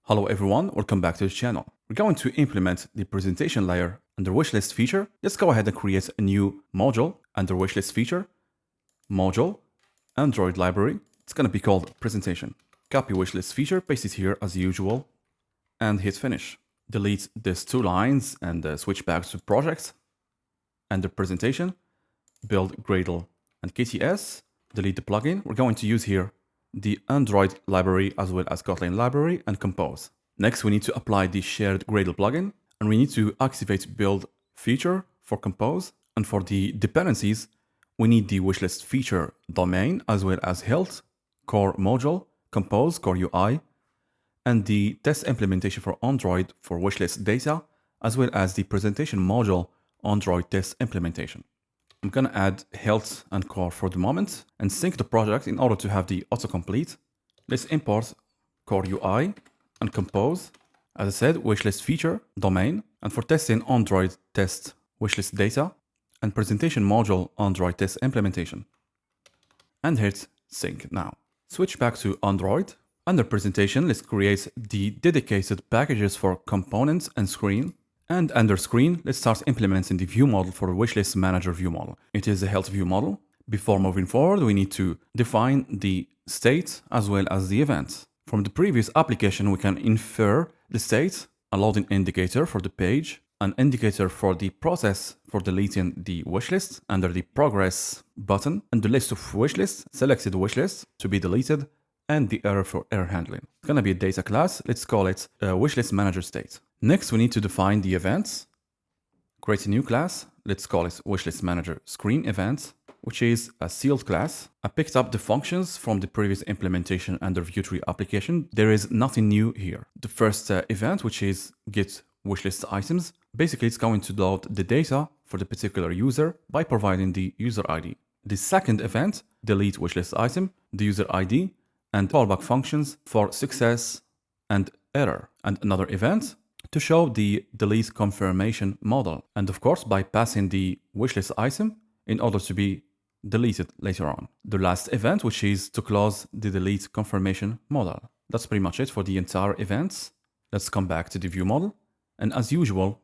Hello everyone, welcome back to the channel. We're going to implement the presentation layer under wishlist feature. Let's go ahead and create a new module under wishlist feature, module, Android library. It's going to be called presentation. Copy wishlist feature, paste it here as usual, and hit finish. Delete these two lines and switch back to project. Under presentation, build Gradle and KTS. Delete the plugin. We're going to use here the Android library as well as Kotlin library and compose. Next, we need to apply the shared Gradle plugin, and we need to activate build feature for compose. And for the dependencies, we need the wishlist feature domain as well as health, core module, compose, core UI, and the test implementation for Android for wishlist data, as well as the presentation module Android test implementation. I'm going to add health and core for the moment and sync the project in order to have the autocomplete. Let's import core UI and compose. As I said, wishlist feature, domain, and for testing Android test wishlist data and presentation module Android test implementation. And hit sync now. Switch back to Android. Under presentation, let's create the dedicated packages for components and screen. And under screen, let's start implementing the view model for the wishlist manager view model. It is a health view model. Before moving forward, we need to define the state as well as the events. From the previous application, we can infer the state, a loading indicator for the page, an indicator for the process for deleting the wishlist under the progress button, and the list of wishlists, selected wishlist to be deleted, and the error for error handling. It's going to be a data class. Let's call it a wishlist manager state. Next, we need to define the events. Create a new class. Let's call it wishlist manager screen events, which is a sealed class. I picked up the functions from the previous implementation under Vuetify application. There is nothing new here. The first event, which is get wishlist items, basically it's going to load the data for the particular user by providing the user ID. The second event, delete wishlist item, the user ID, and callback functions for success and error. And another event to show the delete confirmation model. And of course, by passing the wishlist item in order to be deleted later on. The last event, which is to close the delete confirmation model. That's pretty much it for the entire events. Let's come back to the view model. And as usual,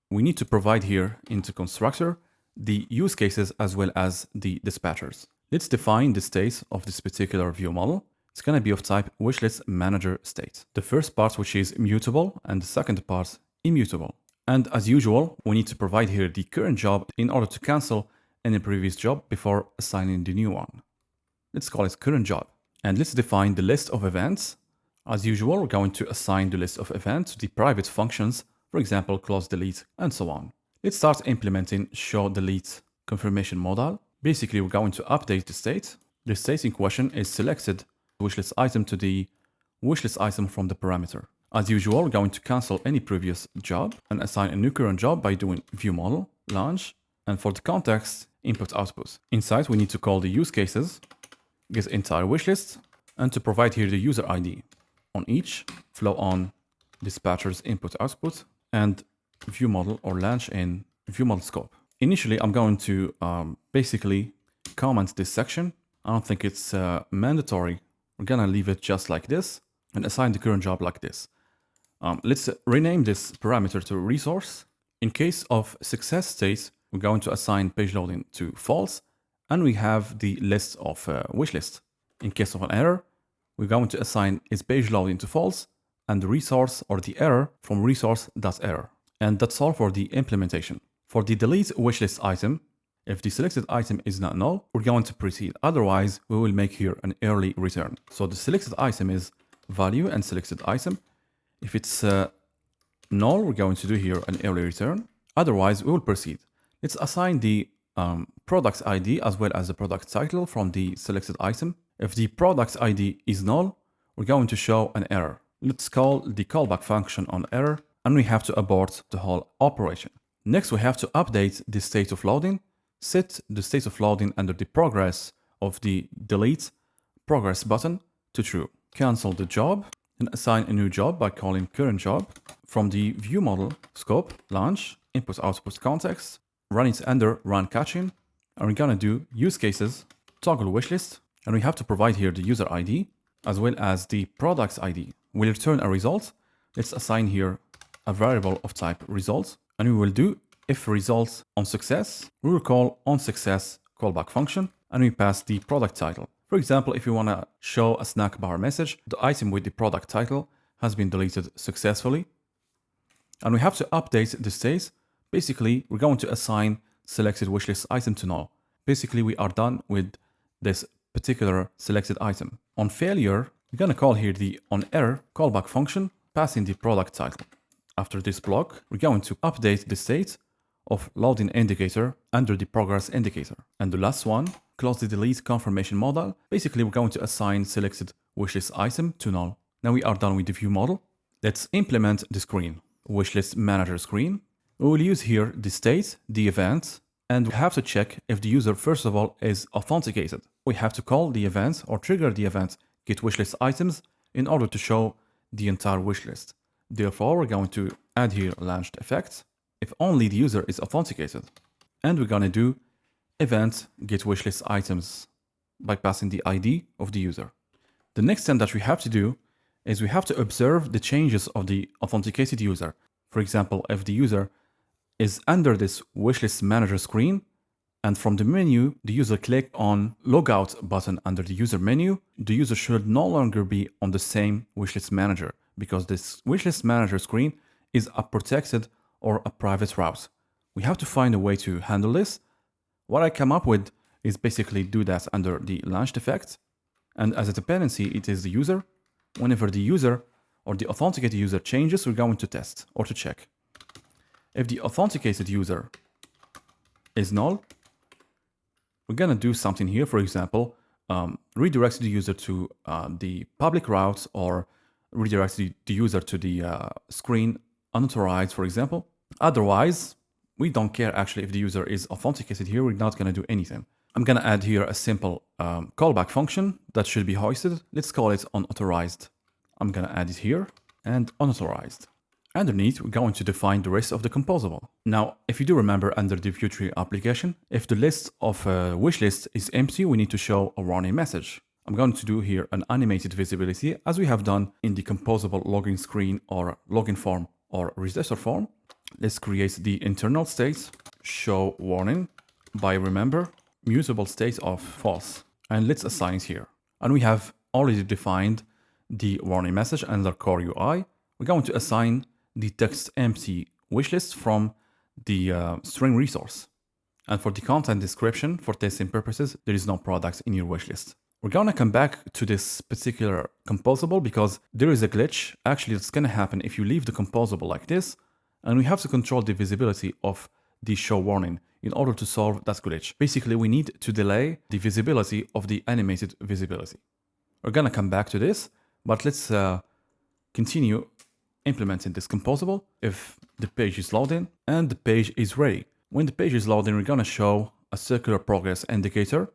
we need to provide here into constructor the use cases as well as the dispatchers. Let's define the state of this particular view model. It's going to be of type wishlist manager state. The first part, which is mutable, and the second part immutable. And as usual, we need to provide here the current job in order to cancel any previous job before assigning the new one. Let's call it current job. And let's define the list of events. As usual, we're going to assign the list of events to the private functions, for example, close delete, and so on. Let's start implementing show delete confirmation model. Basically, we're going to update the state. The state in question is selected wishlist item to the wishlist item from the parameter. As usual, we're going to cancel any previous job and assign a new current job by doing view model, launch, and for the context, input output. Inside, we need to call the use cases, get entire wishlist, and to provide here the user ID on each, flow on dispatchers input output, and view model or launch in view model scope. Initially, I'm going to basically comment this section. I don't think it's mandatory. We're gonna leave it just like this and assign the current job like this. Let's rename this parameter to resource. In case of success state, we're going to assign page loading to false, and we have the list of wishlist. In case of an error, we're going to assign its page loading to false and the resource or the error from resource.error. And that's all for the implementation. For the delete wishlist item, if the selected item is not null, we're going to proceed. Otherwise, we will make here an early return. So the selected item is value and selected item. If it's null, we're going to do here an early return. Otherwise, we will proceed. Let's assign the product ID as well as the product title from the selected item. If the product ID is null, we're going to show an error. Let's call the callback function on error, and we have to abort the whole operation. Next, we have to update the state of loading. Set the state of loading under the progress of the delete progress button to true. Cancel the job and assign a new job by calling current job from the view model scope, launch, input output context, run it under run catching, and we're gonna do use cases, toggle wishlist, and we have to provide here the user ID as well as the product ID. We'll return a result let's assign here a variable of type results, and we will do if results on success, we will call on success callback function, and we pass the product title. For example, if you want to show a snack bar message, the item with the product title has been deleted successfully, and we have to update the state. Basically, we're going to assign selected wishlist item to null. Basically, we are done with this particular selected item. On failure, we're going to call here the onError callback function, passing the product title. After this block, we're going to update the state of loading indicator under the progress indicator. And the last one, close the delete confirmation modal. Basically, we're going to assign selected wishlist item to null. Now we are done with the view model. Let's implement the screen, wishlist manager screen. We will use here the state, the event, and we have to check if the user, first of all, is authenticated. We have to call the event or trigger the event get wishlist items in order to show the entire wishlist. Therefore, we're going to add here launched effect if only the user is authenticated. And we're going to do event get wishlist items by passing the ID of the user. The next thing that we have to do is we have to observe the changes of the authenticated user. For example, if the user is under this wishlist manager screen, and from the menu, the user click on logout button under the user menu, the user should no longer be on the same wishlist manager, because this wishlist manager screen is a protected or a private route. We have to find a way to handle this. What I come up with is basically do that under the launched effect. And as a dependency, it is the user. Whenever the user or the authenticated user changes, we're going to test or to check. If the authenticated user is null, we're going to do something here. For example, redirect the user to the public route, or redirect the user to the screen unauthorized, for example. Otherwise, we don't care actually if the user is authenticated here. We're not going to do anything. I'm going to add here a simple callback function that should be hoisted. Let's call it unauthorized. I'm going to add it here and unauthorized. Underneath, we're going to define the rest of the composable. Now, if you do remember under the Vuetify application, if the list of wish list is empty, we need to show a warning message. I'm going to do here an animated visibility as we have done in the composable login screen or login form or register form. Let's create the internal state, show warning by remember mutable state of false. And let's assign it here. And we have already defined the warning message under core UI. We're going to assign the text empty wishlist from the string resource. And for the content description, for testing purposes, there is no product in your wishlist. We're going to come back to this particular composable because there is a glitch. Actually, it's going to happen if you leave the composable like this, and we have to control the visibility of the show warning in order to solve that glitch. Basically, we need to delay the visibility of the animated visibility. We're going to come back to this, but let's continue implementing this composable if the page is loading and the page is ready. When the page is loading, we're going to show a circular progress indicator.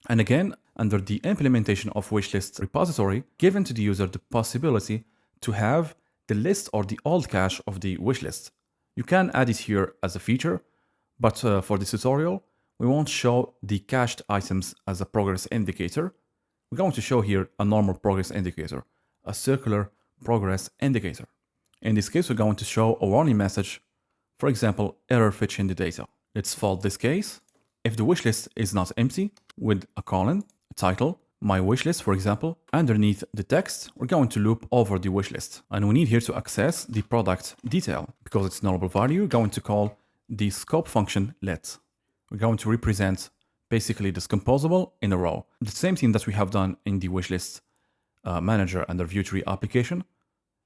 And again, under the implementation of wishlist repository, given to the user the possibility to have the list or the old cache of the wishlist. You can add it here as a feature, but for this tutorial, we won't show the cached items as a progress indicator. We're going to show here a normal progress indicator, a circular progress indicator. In this case, we're going to show a warning message, for example, error fetching the data. Let's fault this case. If the wishlist is not empty, with a colon, a title, my wishlist, for example, underneath the text, we're going to loop over the wishlist. And we need here to access the product detail. Because it's nullable value, we're going to call the scope function let. We're going to represent basically this composable in a row. The same thing that we have done in the wishlist manager under Vuetify application.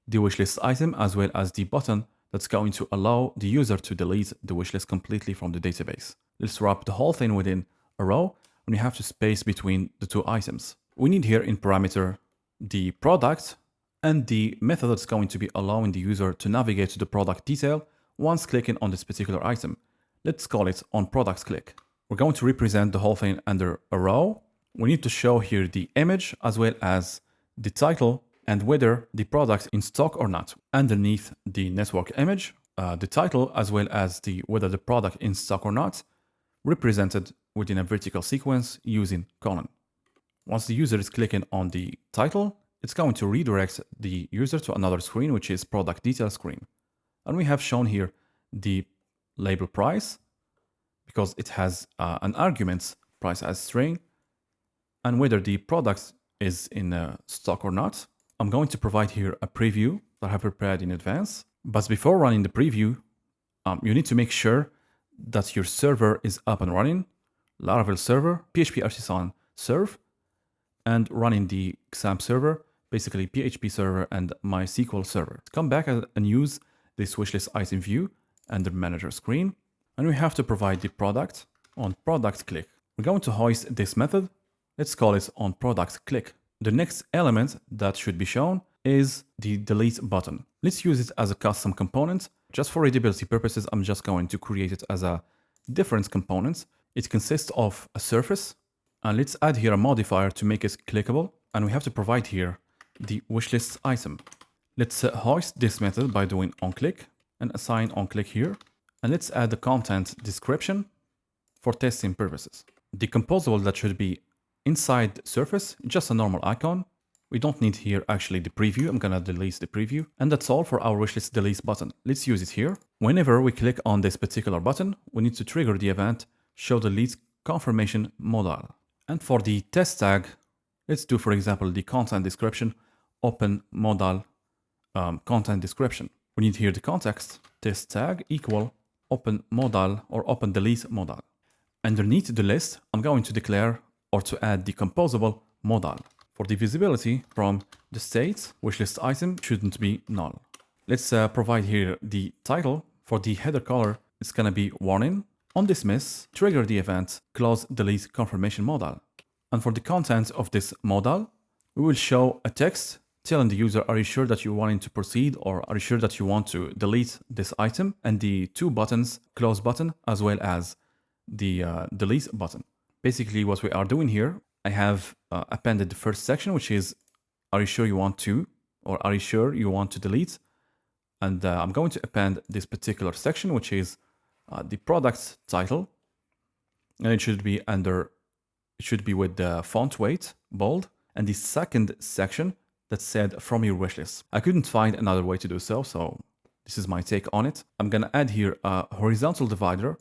The wishlist item as well as the button that's going to allow the user to delete the wishlist completely from the database. Let's wrap the whole thing within a row, and we have to space between the two items. We need here in parameter the product and the method that's going to be allowing the user to navigate to the product detail once clicking on this particular item. Let's call it on product click. We're going to represent the whole thing under a row. We need to show here the image as well as the title and whether the product in stock or not. Underneath the network image, the title as well as the whether the product in stock or not, represented within a vertical sequence using colon. Once the user is clicking on the title, it's going to redirect the user to another screen, which is product detail screen. And we have shown here the label price because it has an argument price as string and whether the product is in stock or not. I'm going to provide here a preview that I have prepared in advance. But before running the preview, you need to make sure that your server is up and running. Laravel server, PHP artisan serve, and running the XAMPP server, basically PHP server and MySQL server. Come back and use this wishlist item view under manager screen. And we have to provide the product on product click. We're going to hoist this method. Let's call it on product click. The next element that should be shown is the delete button. Let's use it as a custom component. Just for readability purposes, I'm just going to create it as a different component. It consists of a surface, and let's add here a modifier to make it clickable. And we have to provide here the wishlist item. Let's hoist this method by doing onClick and assign onClick here. And let's add the content description for testing purposes. The composable that should be inside the surface, just a normal icon. We don't need here actually the preview. I'm gonna delete the preview. And that's all for our wishlist delete button. Let's use it here. Whenever we click on this particular button, we need to trigger the event show delete confirmation modal. And for the test tag, let's do, for example, the content description, open modal content description. We need here the context test tag equal open modal or open delete modal. Underneath the list, I'm going to declare or to add the composable modal. For the visibility from the state, wishlist item shouldn't be null. Let's provide here the title. For the header color, it's gonna be warning. On dismiss, trigger the event close delete confirmation modal. And for the content of this modal, we will show a text telling the user, are you sure that you're wanting to proceed, or are you sure that you want to delete this item? And the two buttons, close button, as well as the delete button. Basically what we are doing here, I have appended the first section, which is, are you sure you want to, or are you sure you want to delete? And I'm going to append this particular section, which is the product title. And it should be with the font weight, bold. And the second section that said from your wishlist. I couldn't find another way to do so this is my take on it. I'm gonna add here a horizontal divider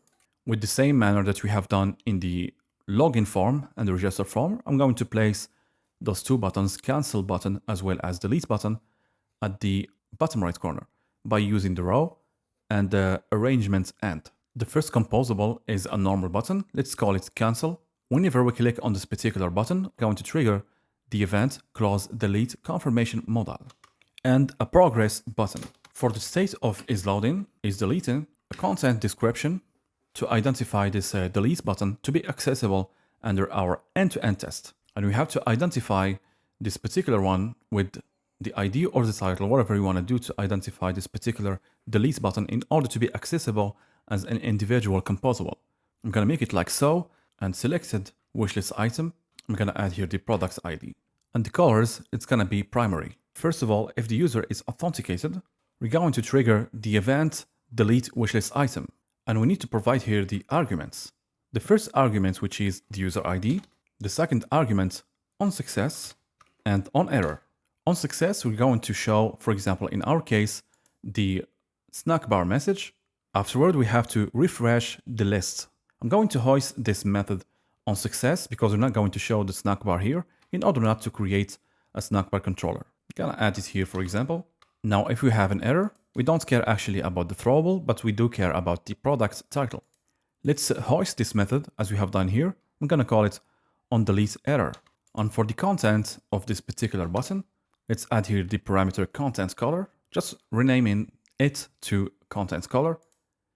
with the same manner that we have done in the login form and the register form. I'm going to place those two buttons, cancel button as well as delete button, at the bottom right corner by using the row and the arrangement end. The first composable is a normal button. Let's call it cancel. Whenever we click on this particular button, I'm going to trigger the event close delete confirmation modal and a progress button. For the state of is loading, is deleting, a content description to identify this delete button to be accessible under our end-to-end test. And we have to identify this particular one with the ID or the title, whatever you want to do to identify this particular delete button in order to be accessible as an individual composable. I'm going to make it like so, and selected wishlist item, I'm going to add here the product ID. And the colors, it's going to be primary. First of all, if the user is authenticated, we're going to trigger the event delete wishlist item. And we need to provide here the arguments. The first argument, which is the user ID. The second argument, on success and on error. On success, we're going to show, for example, in our case, the snack bar message. Afterward, we have to refresh the list. I'm going to hoist this method on success because we're not going to show the snack bar here in order not to create a snack bar controller. I'm gonna add it here, for example. Now, if we have an error, we don't care actually about the throwable, but we do care about the product title. Let's hoist this method as we have done here. I'm gonna call it on delete error. And for the content of this particular button, let's add here the parameter content color, just renaming it to content color.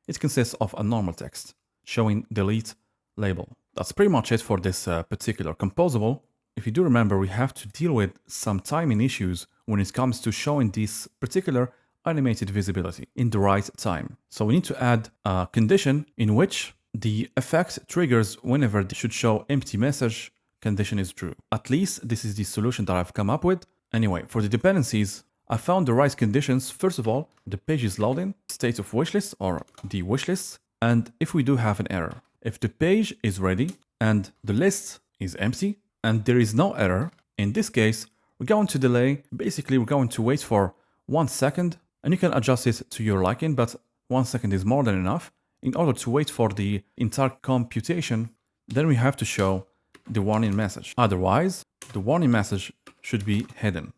It consists of a normal text showing delete label. That's pretty much it for this particular composable. If you do remember, we have to deal with some timing issues when it comes to showing this particular animated visibility in the right time. So we need to add a condition in which the effect triggers whenever it should show empty message condition is true. At least this is the solution that I've come up with. Anyway, for the dependencies, I found the right conditions. First of all, the page is loading, state of wishlist or the wishlist. And if we do have an error, if the page is ready and the list is empty and there is no error, in this case, We're going to delay. Basically, we're going to wait for 1 second, and you can adjust it to your liking, but 1 second is more than enough. In order to wait for the entire computation, then we have to show the warning message. Otherwise, the warning message should be hidden.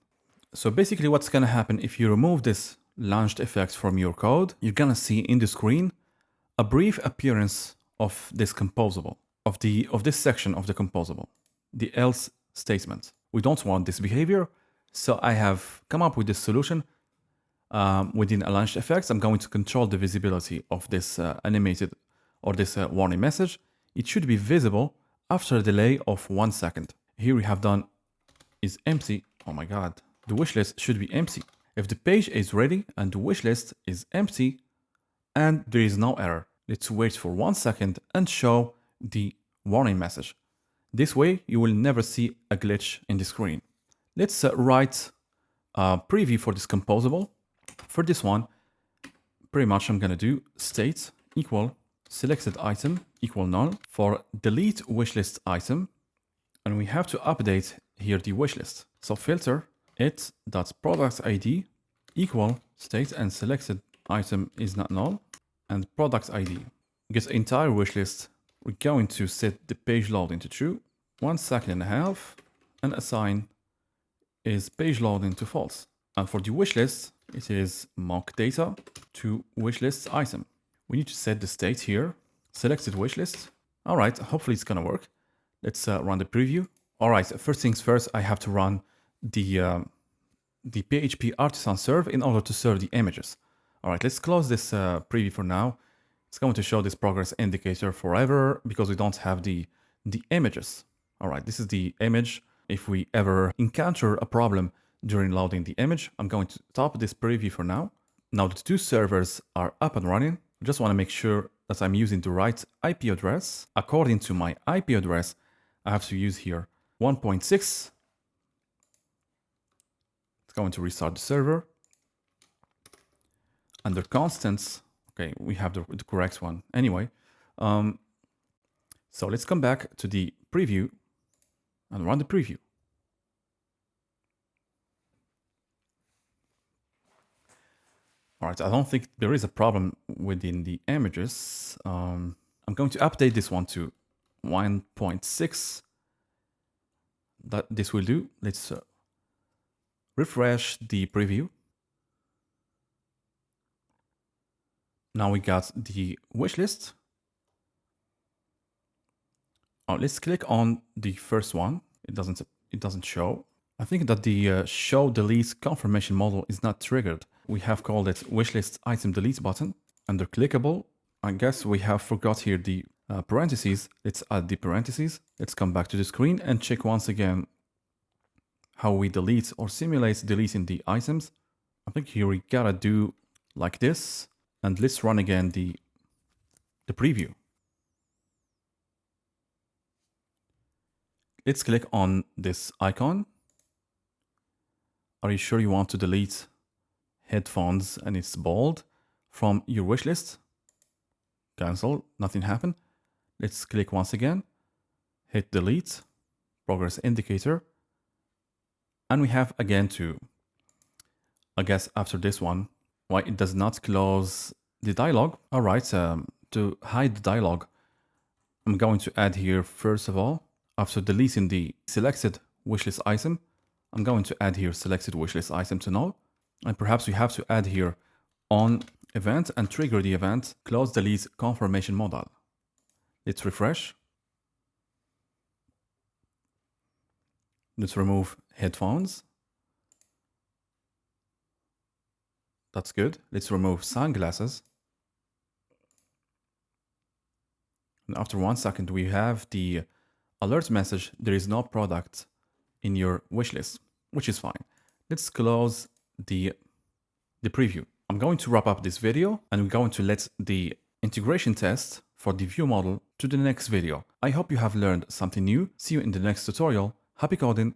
So basically what's gonna happen if you remove this launched effect from your code, you're gonna see in the screen a brief appearance of this composable, of this section of the composable, the else statement. We don't want this behavior, so I have come up with this solution. Within a launched effects, I'm going to control the visibility of this animated or this warning message. It should be visible after a delay of 1 second. Here we have done is empty. Oh my God, the wish list should be empty. If the page is ready and the wish list is empty and there is no error, let's wait for 1 second and show the warning message. This way, you will never see a glitch in the screen. Let's write a preview for this composable. For this one, pretty much I'm gonna do state equal selected item equal null for delete wishlist item, and we have to update here the wishlist. So filter it.product ID equal state and selected item is not null and product ID. Get entire wishlist. We're going to set the page loading to true, 1.5 seconds, and assign is page loading to false. And for the wishlist, it is mock data to wishlist item. We need to set the state here, selected wishlist. All right, hopefully it's gonna work. Let's run the preview. All right, first things first, I have to run the PHP artisan serve in order to serve the images. All right, let's close this preview for now. It's going to show this progress indicator forever because we don't have the images. All right, this is the image. If we ever encounter a problem during loading the image, I'm going to stop this preview for now. Now the two servers are up and running. I just want to make sure that I'm using the right IP address. According to my IP address, I have to use here 1.6. It's going to restart the server. Under constants, okay, we have the correct one anyway. So let's come back to the preview and run the preview. All right, I don't think there is a problem within the images. I'm going to update this one to 1.6. That this will do. Let's refresh the preview. Now we got the wish list. Let's click on the first one. It doesn't show. I think that the show delete confirmation model is not triggered. We have called it wishlist item delete button. Under clickable, I guess we have forgot here the parentheses. Let's add the parentheses. Let's come back to the screen and check once again how we delete or simulate deleting the items. I think here we gotta do like this. And let's run again the preview. Let's click on this icon. Are you sure you want to delete headphones and it's bold from your wish list? Cancel, nothing happened. Let's click once again, hit delete, progress indicator. And we have again to, I guess after this one, why it does not close the dialog. All right, to hide the dialog, I'm going to add here, first of all, after deleting the selected wishlist item, I'm going to add here selected wishlist item to null. And perhaps we have to add here on event and trigger the event close delete confirmation modal. Let's refresh. Let's remove headphones. That's good. Let's remove sunglasses. And after 1 second, we have the alert message. There is no product in your wish list, which is fine. Let's close the preview. I'm going to wrap up this video and we're going to let the integration test for the view model to the next video. I hope you have learned something new. See you in the next tutorial. Happy coding.